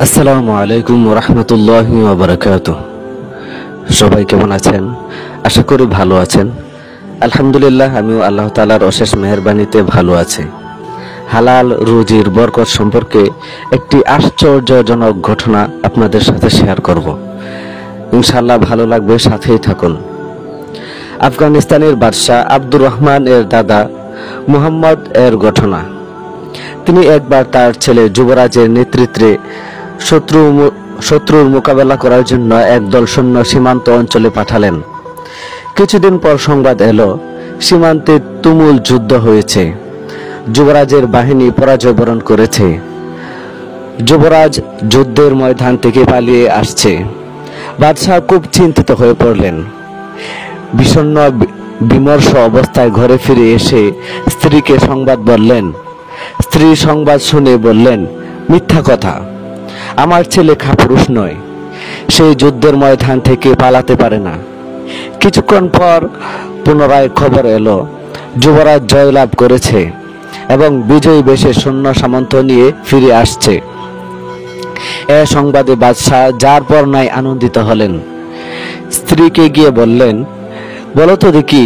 আসসালামু আলাইকুম রহমতুল্লাহি ওয়া বারাকাতুহু। সবাই কেমন আছেন? আশা করি ভালো আছেন। আলহামদুলিল্লাহ, আমিও আল্লাহ তাআলার অশেষ মেহেরবানিতে ভালো আছি। হালাল রুজির বরকত সম্পর্কে একটি আশ্চর্যজনক ঘটনা আপনাদের সাথে শেয়ার করব। ইনশাআল্লাহ ভালো লাগবে, সাথেই থাকুন। আফগানিস্তানের বাদশাহ আব্দুর রহমান এর দাদা মুহাম্মদ এর ঘটনা। তিনি একবার তার ছেলে যুবরাজের নেতৃত্বে শত্রুর মোকাবেলা করার জন্য একদল সৈন্য সীমান্ত অঞ্চলে পাঠালেন। কিছুদিন পর সংবাদ এলো, সীমান্তে তুমুল যুদ্ধ হয়েছে। যুবরাজের বাহিনী পরাজয় বরণ করেছে। যুবরাজ যুদ্ধের ময়দান থেকে পালিয়ে আসছে। বাদশাহ খুব চিন্তিত হয়ে পড়লেন। বিষণ্ণ বিমর্ষ অবস্থায় ঘরে ফিরে এসে স্ত্রীকে সংবাদ বললেন। স্ত্রী সংবাদ শুনে বললেন, মিথ্যা কথা, আমার ছেলে কাপুরুষ নয়, সেই যুদ্ধের ময়দান থেকে পালাতে পারে না। কিছুক্ষণ পর পুনরায় খবর এলো, যুবরাজ জয়লাভ করেছে এবং বিজয়ী বেশে সৈন্য সামন্ত নিয়ে ফিরে আসছে। এ সংবাদে বাদশাহ যার পর নাই আনন্দিত হলেন। স্ত্রীকে গিয়ে বললেন, বলো তো দেখি,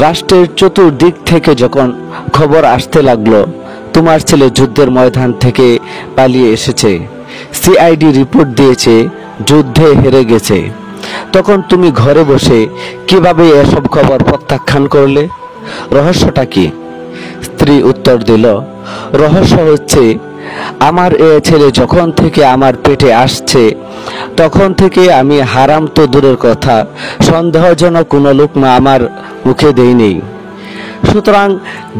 রাষ্ট্রের চতুর্দিক থেকে যখন খবর আসতে লাগলো তোমার ছেলে যুদ্ধের ময়দান থেকে পালিয়ে এসেছে, সিআইডি রিপোর্ট দিয়েছে যুদ্ধে হেরে গেছে, তখন তুমি ঘরে বসে কিভাবে এসব খবর প্রত্যাখ্যান করলে? রহস্যটা কি? স্ত্রী উত্তর দিল, রহস্য হচ্ছে, আমার এ ছেলে যখন থেকে আমার পেটে আসছে তখন থেকে আমি হারাম তো দূরের কথা, সন্দেহজনক কোনো লোকমা আমার মুখে দেইনি। সুতরাং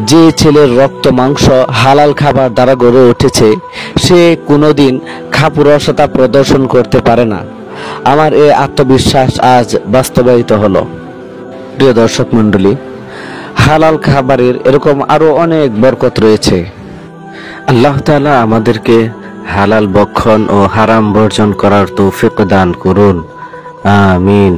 যে ছেলের রক্ত মাংস হালাল খাবার দ্বারা গড়ে উঠেছে সে কোনোদিন কাপুরুষতা প্রদর্শন করতে পারে না। আমার এই আত্মবিশ্বাস আজ বাস্তবায়িত হলো। প্রিয় দর্শক মণ্ডলী, হালাল খাবারের এরকম আরো অনেক বরকত রয়েছে। আল্লাহ তাআলা আমাদেরকে হালাল ভক্ষণ ও হারাম বর্জন করার তৌফিক দান করুন। আমিন।